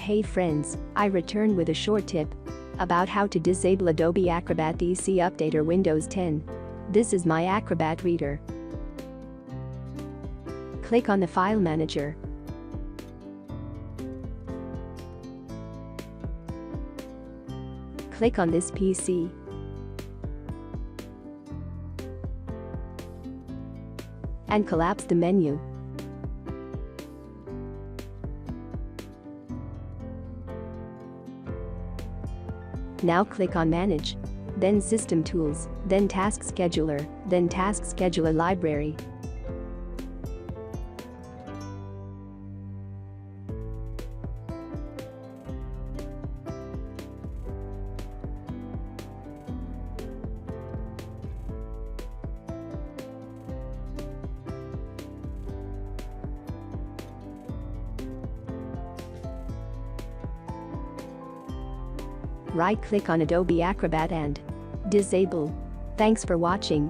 Hey friends, I return with a short tip about how to disable Adobe Acrobat EC Update or Windows 10. This is my Acrobat reader. Click on the File Manager. Click on this PC. And collapse the menu. Now click on Manage, then System Tools, then Task Scheduler, then Task Scheduler Library. Right-click on Adobe Acrobat and Disable. Thanks for watching.